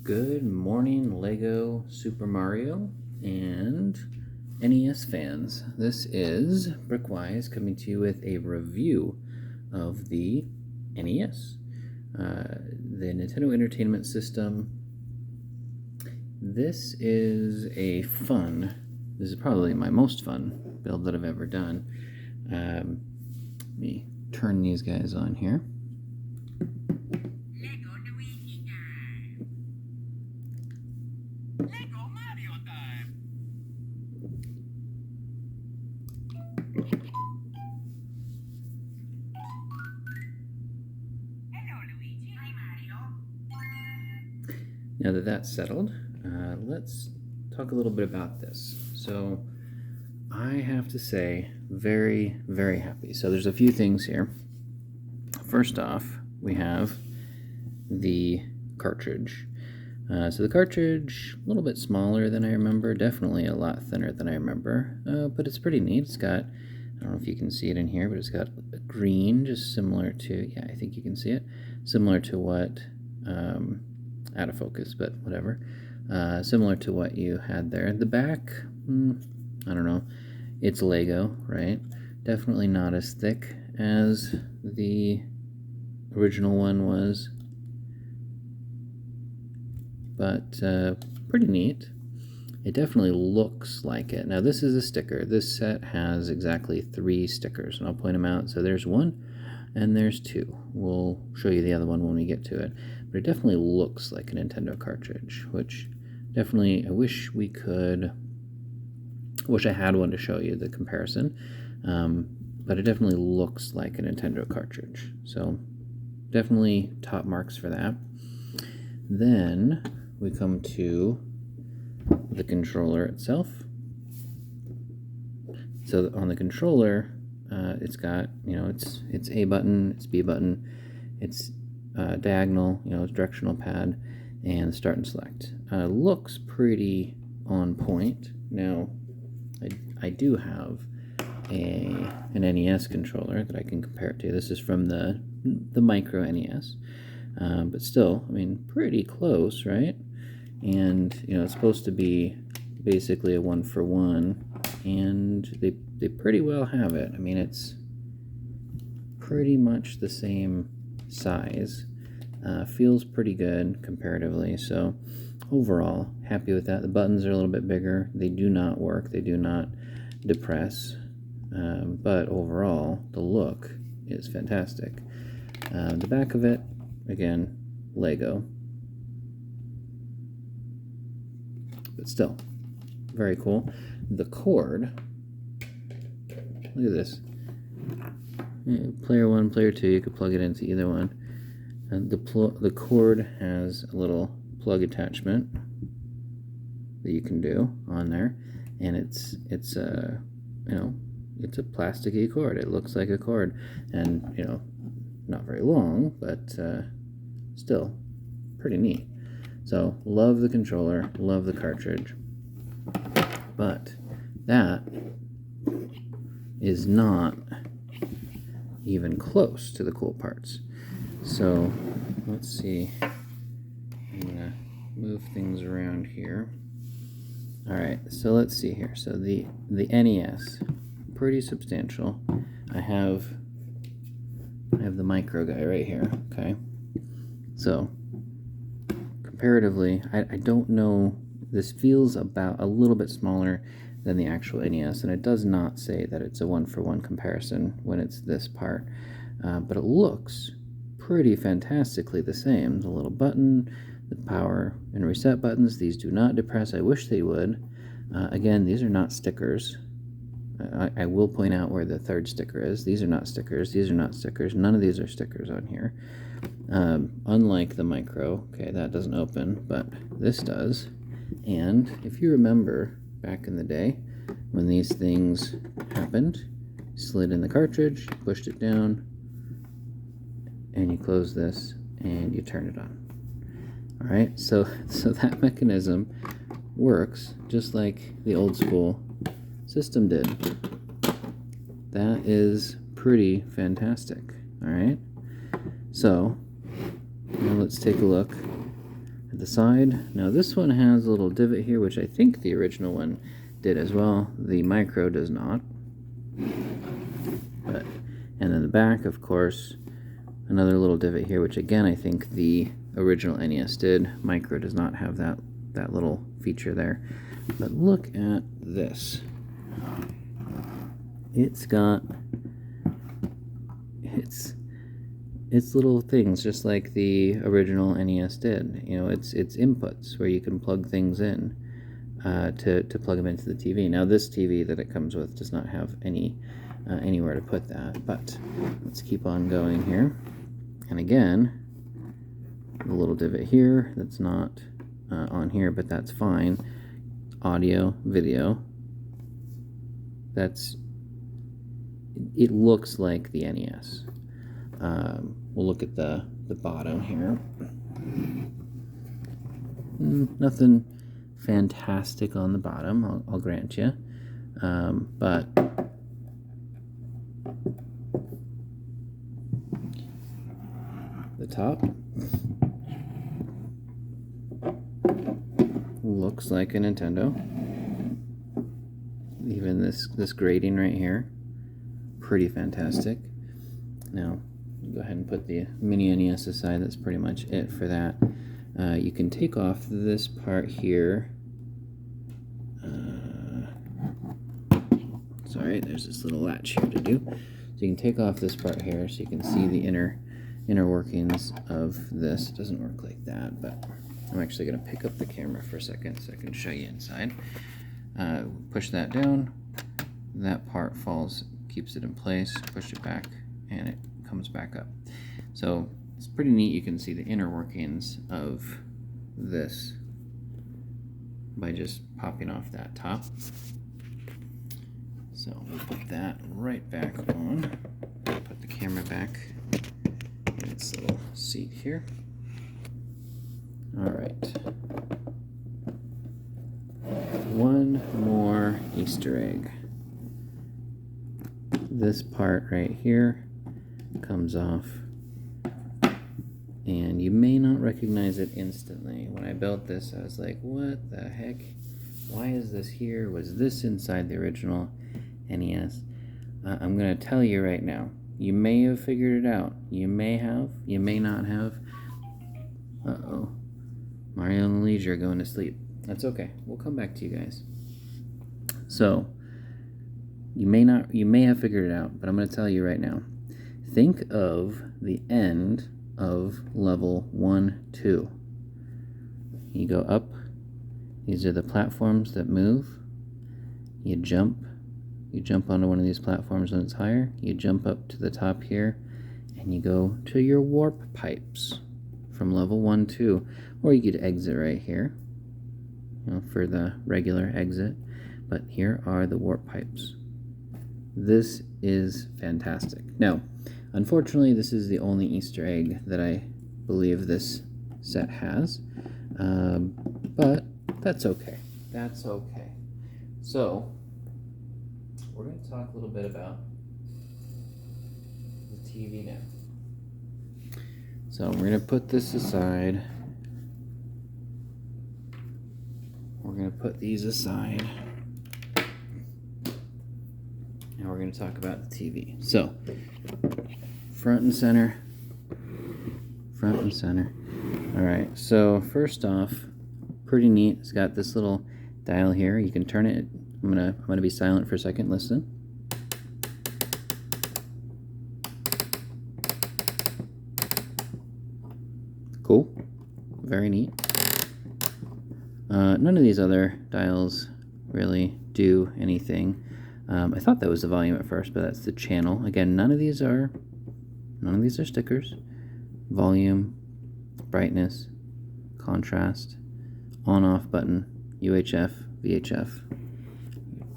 Good morning, LEGO Super Mario and NES fans. This is Brickwise coming to you with a review of the NES, the Nintendo Entertainment System. This is this is probably my most fun build that I've ever done. Let me turn these guys on here. LEGO Luigi time! LEGO Mario time! Hello Luigi. Hi Mario. Now that that's settled, let's talk a little bit about this. So I have to say, very, very happy. So there's a few things here. First off, we have the cartridge. So the cartridge, a little bit smaller than I remember, definitely a lot thinner than I remember, but it's pretty neat. It's got, I don't know if you can see it in here, but it's got a green, just similar to, yeah, I think you can see it, similar to what, out of focus, but whatever, similar to what you had there. The back, I don't know, it's Lego, right? Definitely not as thick as the original one was, but pretty neat. It definitely looks like it. Now this is a sticker. This set has exactly 3 stickers, and I'll point them out. So there's 1 and there's 2. We'll show you the other one when we get to it. But it definitely looks like a Nintendo cartridge, which definitely I wish I had one to show you the comparison. But it definitely looks like a Nintendo cartridge. So definitely top marks for that. Then we come to the controller itself. So on the controller, it's got, it's A button, it's B button, it's diagonal, it's directional pad, and start and select. Looks pretty on point. Now, I do have an NES controller that I can compare it to. This is from the micro NES. But still, I mean, pretty close, right? And, it's supposed to be basically a 1-for-1, and they pretty well have it. I mean, it's pretty much the same size. Feels pretty good comparatively, so overall, happy with that. The buttons are a little bit bigger. They do not work. They do not depress. But overall, the look is fantastic. The back of it, again, Lego, but still very cool. The cord, look at this. Player 1, player 2, you could plug it into either one. And the cord has a little plug attachment that you can do on there, and it's a plasticky cord. It looks like a cord, and not very long, but still pretty neat. So love the controller, love the cartridge, but that is not even close to the cool parts. So let's see. I'm gonna move things around here. All right, so let's see here. So the NES, pretty substantial. I have the micro guy right here, okay? So, comparatively, I don't know, this feels about a little bit smaller than the actual NES, and it does not say that it's a 1-for-1 comparison when it's this part, but it looks pretty fantastically the same. The little button, the power and reset buttons, these do not depress. I wish they would. Again, these are not stickers. I will point out where the third sticker is. These are not stickers. These are not stickers. None of these are stickers on here. Unlike the micro, okay, that doesn't open, but this does. And if you remember back in the day when these things happened, you slid in the cartridge, pushed it down, and you close this and you turn it on. All right, so that mechanism works just like the old school system did. That is pretty fantastic. All right, so now let's take a look at the side. Now this one has a little divot here, which I think the original one did as well. The micro does not. But, and then the back, of course, another little divot here, which again I think the original NES did. Micro does not have that little feature there. But look at this. It's got it's little things just like the original NES did. You know, it's inputs where you can plug things in to plug them into the TV. Now this TV that it comes with does not have anywhere to put that, but let's keep on going here. And again, the little divot here that's not on here, but that's fine. Audio, video. It looks like the NES. We'll look at the bottom here. Nothing fantastic on the bottom, I'll grant you. But the top looks like a Nintendo. Even this grating right here, pretty fantastic. Now, go ahead and put the mini NES aside. That's pretty much it for that. You can take off this part here. Sorry, there's this little latch here to do. So you can take off this part here so you can see the inner workings of this. It doesn't work like that, but I'm actually going to pick up the camera for a second so I can show you inside. Push that down. That part falls, keeps it in place. Push it back, and it comes back up. So it's pretty neat. You can see the inner workings of this by just popping off that top. So we'll put that right back on. Put the camera back in its little seat here. All right. One more Easter egg. This part right here comes off, and you may not recognize it instantly. When I built this, I was like, what the heck? Why is this here? Was this inside the original NES? I'm going to tell you right now. You may have figured it out. You may have. You may not have. Uh-oh. Mario and Luigi are going to sleep. That's okay. We'll come back to you guys. So, you may have figured it out, but I'm going to tell you right now. Think of the end of level 1, 2. You go up. These are the platforms that move. You jump onto one of these platforms when it's higher. You jump up to the top here, and you go to your warp pipes from level 1, 2. Or you could exit right here, you know, for the regular exit. But here are the warp pipes. This is fantastic. Now, unfortunately, this is the only Easter egg that I believe this set has. But that's okay. That's okay. So, we're going to talk a little bit about the TV now. So, we're going to put this aside. We're going to put these aside. And we're going to talk about the TV. So, front and center. Front and center. Alright, so first off, pretty neat. It's got this little dial here. You can turn it. I'm gonna be silent for a second. Listen. Cool. Very neat. None of these other dials really do anything. I thought that was the volume at first, but that's the channel. Again, none of these are stickers. Volume, brightness, contrast, on-off button, UHF, VHF.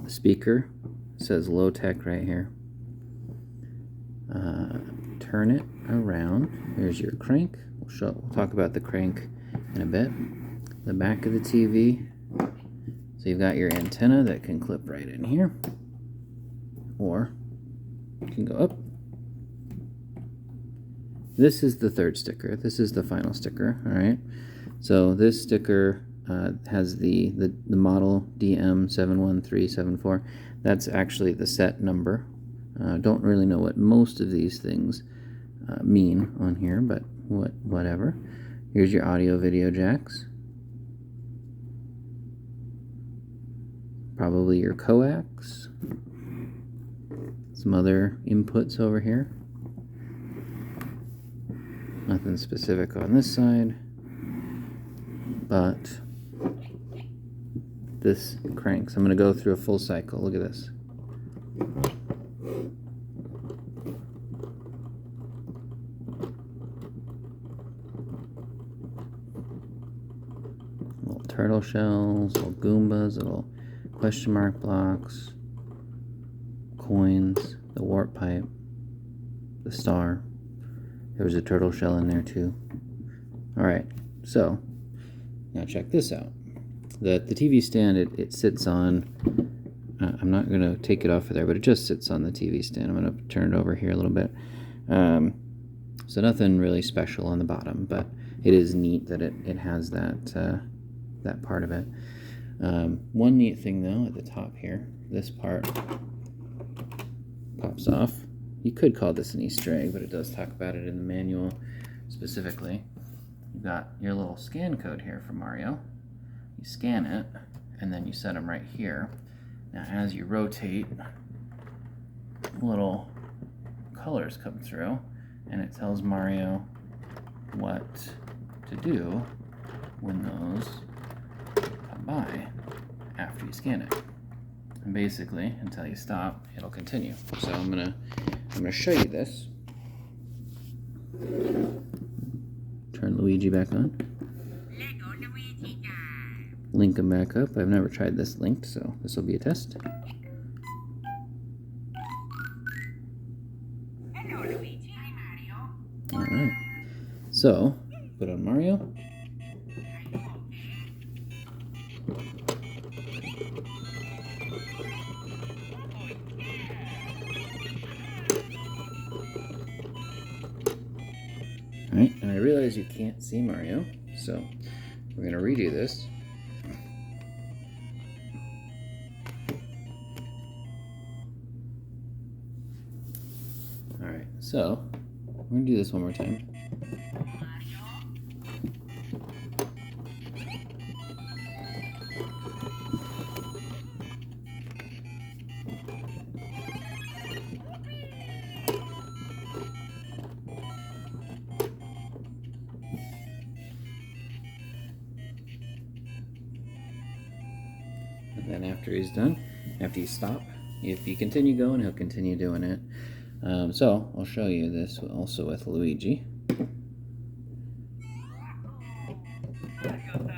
The speaker says low tech right here. Turn it around. Here's your crank. We'll talk about the crank in a bit. The back of the TV. So you've got your antenna that can clip right in here. Or you can go up this is the third sticker. This is the final sticker, all right? So this sticker has the model DM71374. That's actually the set number. Don't really know what most of these things mean on here, but whatever. Here's your audio video jacks. Probably your coax. Some other inputs over here. Nothing specific on this side, but this cranks. I'm going to go through a full cycle. Look at this. Little turtle shells, little Goombas, little question mark blocks, coins, the warp pipe, the star. There was a turtle shell in there too. Alright, so now check this out. The TV stand, it sits on, I'm not going to take it off of there, but it just sits on the TV stand. I'm going to turn it over here a little bit. So nothing really special on the bottom, but it is neat that it has that part of it. One neat thing though, at the top here, this part pops off. You could call this an Easter egg, but it does talk about it in the manual specifically. You've got your little scan code here for Mario. You scan it, and then you set them right here. Now as you rotate, little colors come through, and it tells Mario what to do when those come by after you scan it. And basically, until you stop, it'll continue. So I'm gonna show you this. Turn Luigi back on. LEGO Luigi time. Link him back up. I've never tried this linked, so this will be a test. Hello, Luigi. Hi, Mario. Alright. So, put on Mario. Are you okay? Alright, and I realize you can't see Mario, so we're going to redo this. Alright, so we're going to do this one more time. And then after he's done, after you stop, if you continue going, he'll continue doing it. So I'll show you this also with Luigi. Mario time.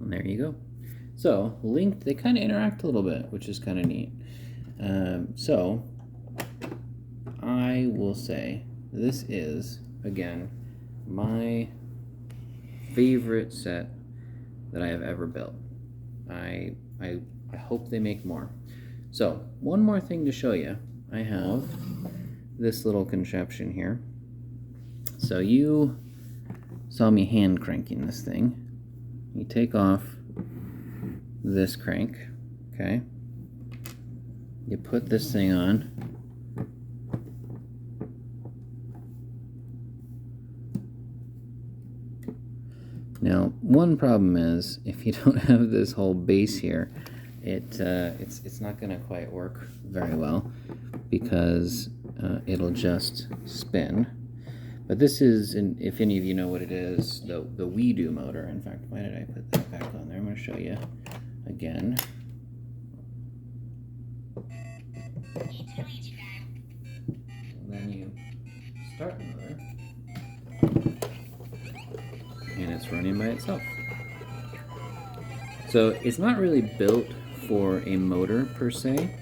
And there you go. So linked, they kind of interact a little bit, which is kind of neat. So I will say this is, again, my favorite set that I have ever built. I hope they make more. So one more thing to show you. I have this little contraption here. So you saw me hand cranking this thing. You take off this crank, okay? You put this thing on. Now, one problem is if you don't have this whole base here, it's not going to quite work very well because it'll just spin. But this is, if any of you know what it is, the We Do motor. In fact, why did I put that back on there? I'm going to show you again. It's Luigi time. then you start the motor, and it's running by itself. So it's not really built for a motor per se,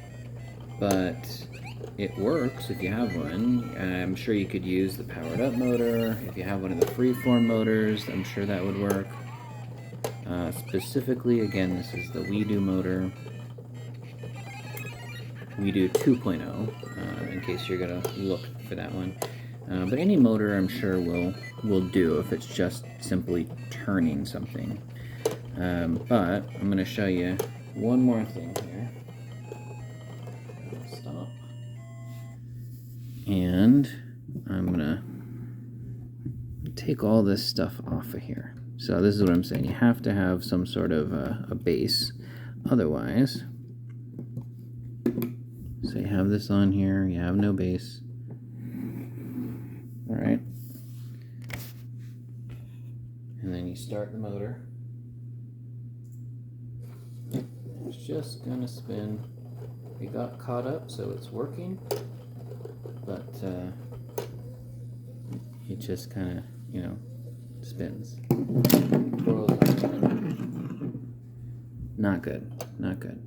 but it works if you have one. I'm sure you could use the powered up motor. If you have one of the freeform motors, I'm sure that would work. Specifically, again, this is the WeDo motor. WeDo 2.0, in case you're gonna look for that one. But any motor, I'm sure, will do if it's just simply turning something. But I'm gonna show you one more thing here. Stop. And I'm gonna take all this stuff off of here. So this is what I'm saying. You have to have some sort of a base. Otherwise, so you have this on here, you have no base. All right. And then you start the motor. It's just gonna spin. It got caught up, so it's working, but it just kind of, spins. Not good, not good.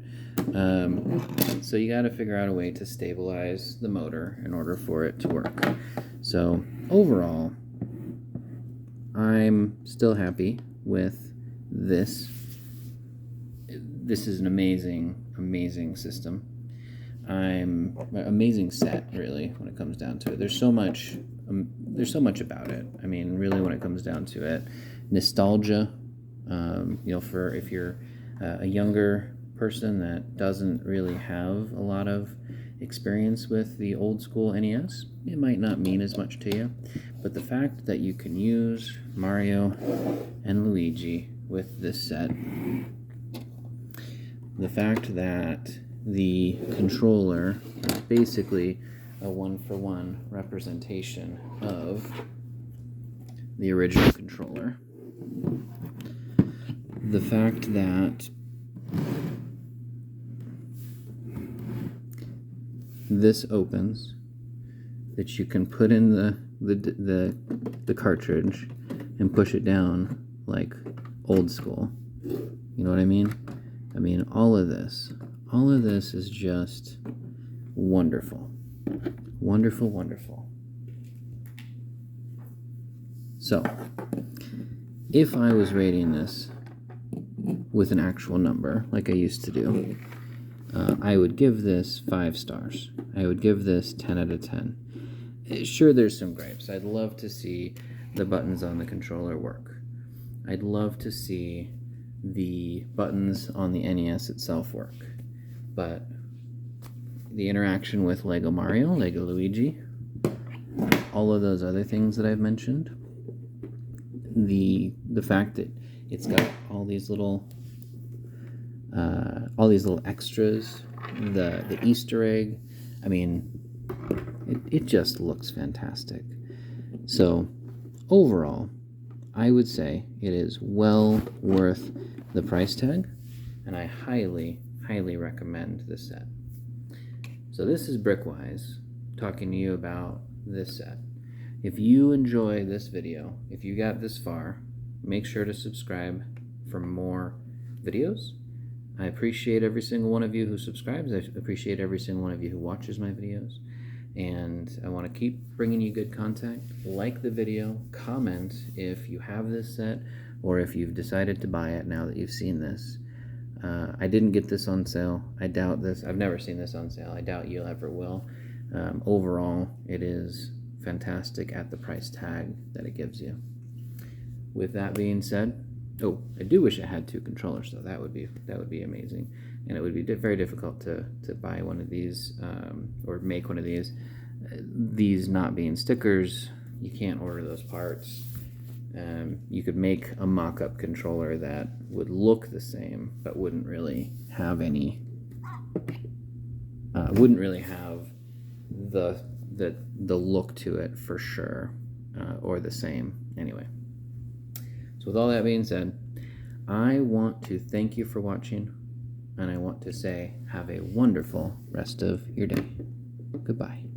So you got to figure out a way to stabilize the motor in order for it to work. So overall, I'm still happy with this. This is an amazing system. Amazing set, really, when it comes down to it. There's so much about it. I mean, really, when it comes down to it, nostalgia. For if you're a younger person that doesn't really have a lot of experience with the old school NES, it might not mean as much to you. But the fact that you can use Mario and Luigi with this set, the fact that the controller is basically a one-for-one representation of the original controller, the fact that this opens, that you can put in the cartridge and push it down like old school. You know what I mean? I mean, all of this is just wonderful. Wonderful, wonderful. So, if I was rating this with an actual number, like I used to do, I would give this 5 stars. I would give this 10 out of 10. Sure, there's some gripes. I'd love to see the buttons on the controller work. I'd love to see the buttons on the NES itself work. But the interaction with LEGO Mario, LEGO Luigi, all of those other things that I've mentioned, the fact that it's got all these little extras, the Easter egg, I mean, it just looks fantastic. So overall, I would say it is well worth the price tag, and I highly recommend this set. So this is Brickwise talking to you about this set. If you enjoy this video, if you got this far, make sure to subscribe for more videos. I appreciate every single one of you who subscribes. I appreciate every single one of you who watches my videos. And I want to keep bringing you good content. Like the video, comment if you have this set or if you've decided to buy it now that you've seen this. I didn't get this on sale. I doubt this. I've never seen this on sale. I doubt you'll ever will. Overall, it is fantastic at the price tag that it gives you. With that being said, I do wish I had 2 controllers though. That would be amazing, and it would be very difficult to buy one of these or make one of these. These not being stickers, you can't order those parts. You could make a mock-up controller that would look the same, but wouldn't really have any. Wouldn't really have the look to it for sure, or the same anyway. So with all that being said, I want to thank you for watching, and I want to say have a wonderful rest of your day. Goodbye.